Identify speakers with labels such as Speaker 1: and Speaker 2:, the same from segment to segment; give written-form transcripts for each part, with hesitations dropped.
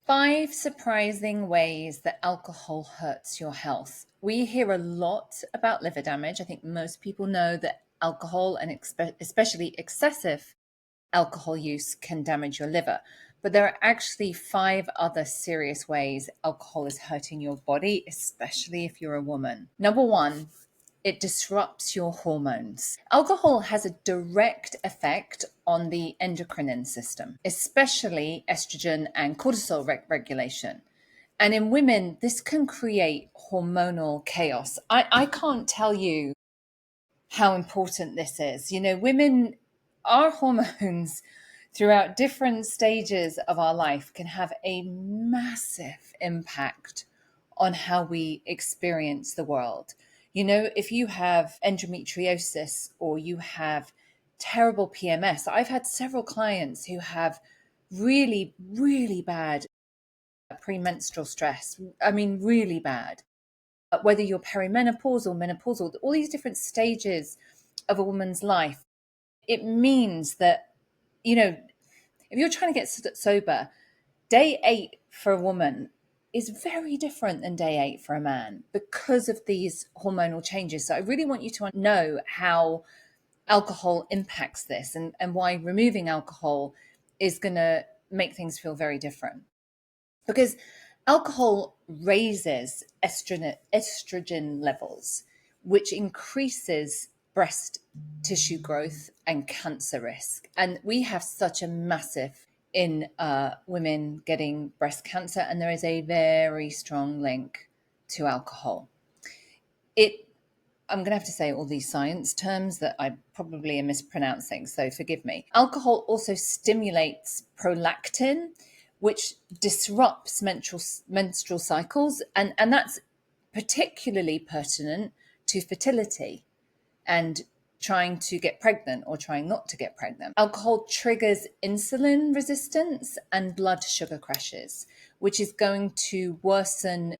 Speaker 1: 5 surprising ways that alcohol hurts your health. We hear a lot about liver damage. I think most people know that alcohol and especially excessive alcohol use can damage your liver. But there are actually 5 other serious ways alcohol is hurting your body, especially if you're a woman. Number 1, it disrupts your hormones. Alcohol has a direct effect on the endocrine system, especially estrogen and cortisol regulation. And in women, this can create hormonal chaos. I can't tell you how important this is. You know, women, our hormones throughout different stages of our life can have a massive impact on how we experience the world. You know, if you have endometriosis or you have terrible PMS, I've had several clients who have really, really bad premenstrual stress. I mean, really bad. Whether you're perimenopause or menopausal, all these different stages of a woman's life, it means that, you know, if you're trying to get sober, day 8 for a woman is very different than day 8 for a man because of these hormonal changes. So I really want you to know how alcohol impacts this and why removing alcohol is going to make things feel very different. Because alcohol raises estrogen levels, which increases breast tissue growth and cancer risk. And we have such a massive in women getting breast cancer, and there is a very strong link to alcohol. I'm going to have to say all these science terms that I probably am mispronouncing, so forgive me. Alcohol also stimulates prolactin, which disrupts menstrual cycles, and that's particularly pertinent to fertility and trying to get pregnant or trying not to get pregnant. Alcohol triggers insulin resistance and blood sugar crashes, which is going to worsen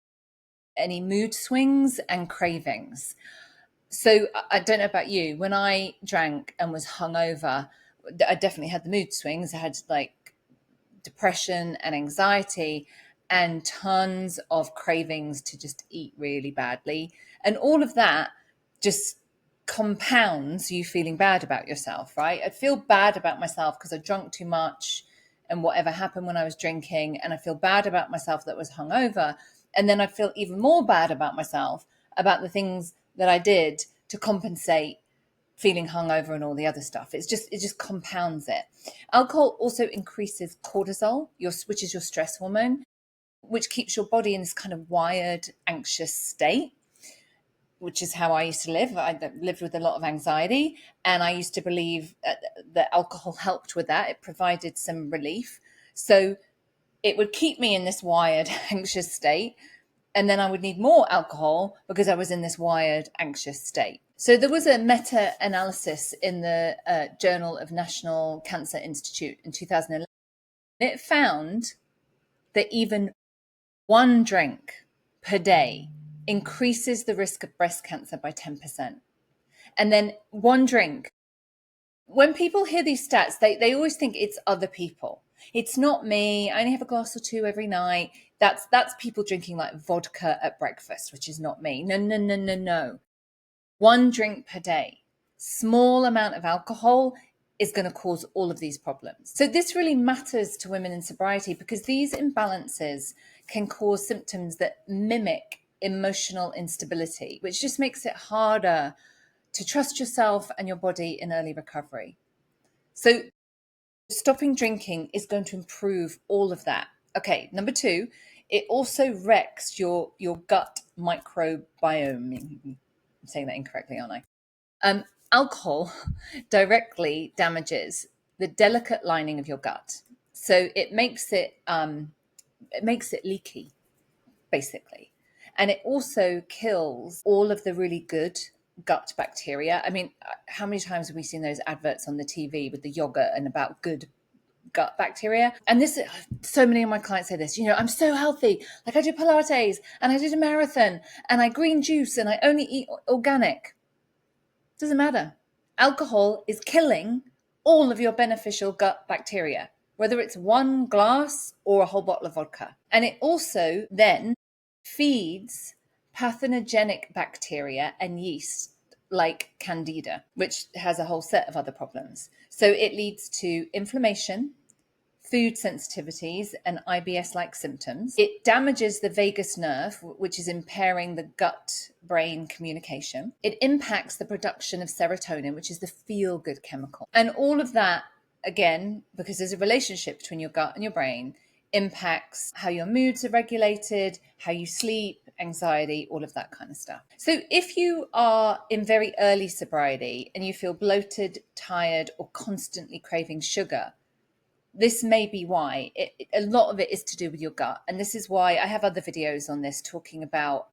Speaker 1: any mood swings and cravings. So I don't know about you, when I drank and was hungover, I definitely had the mood swings. I had like depression and anxiety and tons of cravings to just eat really badly. And all of that just compounds you feeling bad about yourself, right? I feel bad about myself because I drank too much and whatever happened when I was drinking. And I feel bad about myself that was hungover. And then I feel even more bad about myself about the things that I did to compensate feeling hungover and all the other stuff. It just compounds it. Alcohol also increases cortisol, which is your stress hormone, which keeps your body in this kind of wired, anxious state, which is how I used to live. I lived with a lot of anxiety, and I used to believe that alcohol helped with that. It provided some relief. So it would keep me in this wired, anxious state. And then I would need more alcohol because I was in this wired, anxious state. So there was a meta-analysis in the Journal of National Cancer Institute in 2011. It found that even one drink per day increases the risk of breast cancer by 10%. And then one drink, when people hear these stats, they always think it's other people. It's not me. I only have a glass or 2 every night. That's people drinking like vodka at breakfast, which is not me. No. One drink per day, small amount of alcohol is going to cause all of these problems. So this really matters to women in sobriety because these imbalances can cause symptoms that mimic emotional instability, which just makes it harder to trust yourself and your body in early recovery. So stopping drinking is going to improve all of that. Okay, number 2, it also wrecks your gut microbiome. I'm saying that incorrectly, aren't I? Alcohol directly damages the delicate lining of your gut. So it makes it leaky, basically. And it also kills all of the really good gut bacteria. I mean, how many times have we seen those adverts on the TV with the yogurt and about good gut bacteria? And this, so many of my clients say this, I'm so healthy. Like I do Pilates and I did a marathon and I green juice and I only eat organic. Doesn't matter. Alcohol is killing all of your beneficial gut bacteria. whether it's one glass or a whole bottle of vodka. And it also then feeds pathogenic bacteria and yeast like Candida, which has a whole set of other problems. So it leads to inflammation, food sensitivities, and IBS-like symptoms. It damages the vagus nerve, which is impairing the gut-brain communication. It impacts the production of serotonin, which is the feel-good chemical. And all of that, again, because there's a relationship between your gut and your brain, impacts how your moods are regulated, how you sleep, anxiety, all of that kind of stuff. So if you are in very early sobriety and you feel bloated, tired, or constantly craving sugar, this may be why. A lot of it is to do with your gut. And this is why I have other videos on this talking about,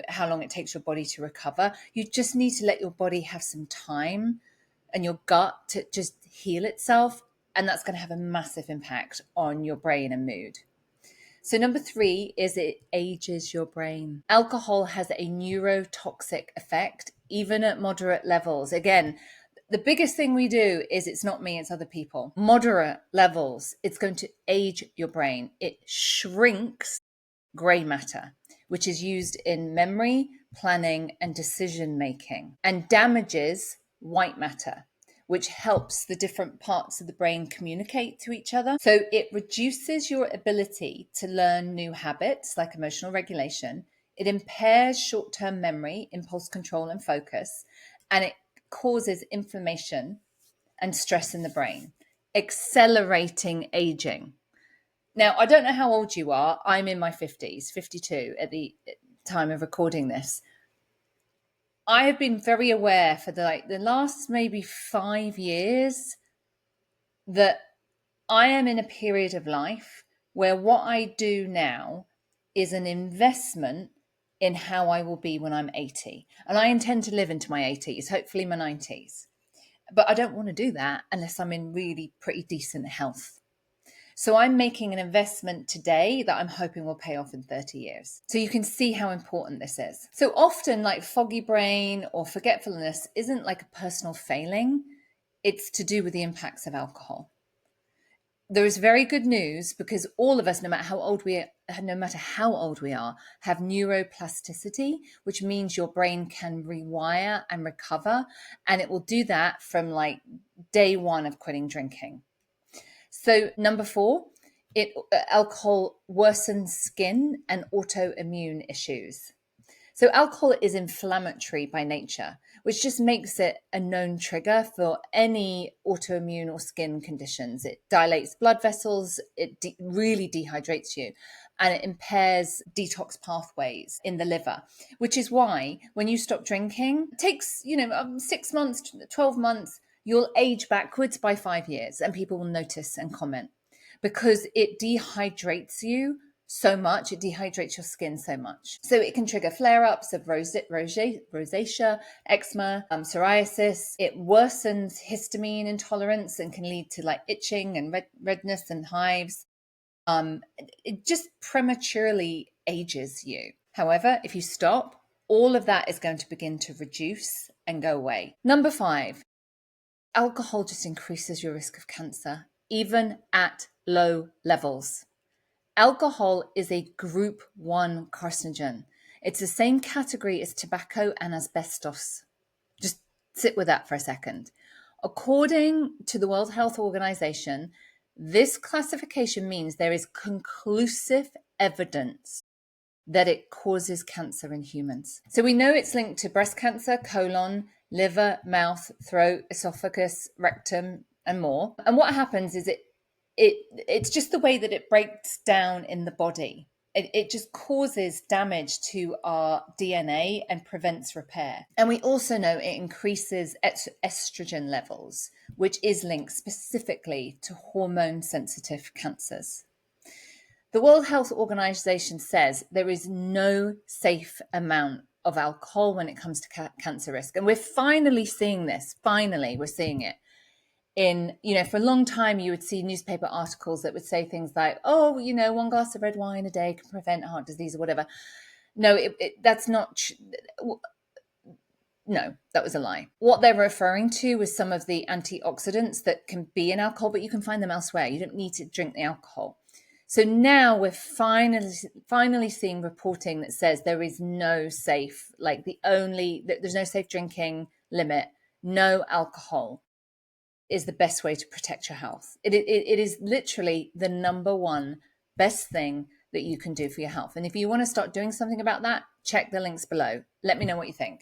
Speaker 1: how long it takes your body to recover. You just need to let your body have some time and your gut to just heal itself. And that's going to have a massive impact on your brain and mood. So number 3 is it ages your brain. Alcohol has a neurotoxic effect, even at moderate levels. Again, the biggest thing we do is it's not me, it's other people. Moderate levels, it's going to age your brain. It shrinks gray matter, which is used in memory, planning, and decision making, and damages white matter, which helps the different parts of the brain communicate to each other. So it reduces your ability to learn new habits like emotional regulation. It impairs short-term memory, impulse control, and focus, and it causes inflammation and stress in the brain, accelerating aging. Now, I don't know how old you are. I'm in my 50s, 52 at the time of recording this. I have been very aware for the last maybe 5 years that I am in a period of life where what I do now is an investment in how I will be when I'm 80. And I intend to live into my 80s, hopefully my 90s. But I don't want to do that unless I'm in really pretty decent health. So I'm making an investment today that I'm hoping will pay off in 30 years. So you can see how important this is. So often like foggy brain or forgetfulness isn't like a personal failing. It's to do with the impacts of alcohol. There is very good news because all of us, no matter how old we are, have neuroplasticity, which means your brain can rewire and recover. And it will do that from like day one of quitting drinking. So number 4, alcohol worsens skin and autoimmune issues. So alcohol is inflammatory by nature, which just makes it a known trigger for any autoimmune or skin conditions. It dilates blood vessels, it really dehydrates you, and it impairs detox pathways in the liver, which is why when you stop drinking, it takes 6 months, 12 months, you'll age backwards by 5 years, and people will notice and comment because it dehydrates you so much, it dehydrates your skin so much. So it can trigger flare-ups of rosacea, eczema, psoriasis. It worsens histamine intolerance and can lead to like itching and redness and hives. It just prematurely ages you. However, if you stop, all of that is going to begin to reduce and go away. Number 5, alcohol just increases your risk of cancer, even at low levels. Alcohol is a group 1 carcinogen. It's the same category as tobacco and asbestos. Just sit with that for a second. According to the World Health Organization, this classification means there is conclusive evidence that it causes cancer in humans. So we know it's linked to breast cancer, colon, liver, mouth, throat, esophagus, rectum, and more. And what happens is it's just the way that it breaks down in the body. It just causes damage to our DNA and prevents repair. And we also know it increases estrogen levels, which is linked specifically to hormone-sensitive cancers. The World Health Organization says there is no safe amount of alcohol when it comes to cancer risk. And we're finally seeing this. Finally, we're seeing it. For a long time, you would see newspaper articles that would say things like, 1 glass of red wine a day can prevent heart disease or whatever. No, that's not. No, that was a lie. What they're referring to was some of the antioxidants that can be in alcohol, but you can find them elsewhere. You don't need to drink the alcohol. So now we're finally seeing reporting that says there is no safe, there's no safe drinking limit, no alcohol is the best way to protect your health. It is literally the number one best thing that you can do for your health. And if you want to start doing something about that, check the links below. Let me know what you think.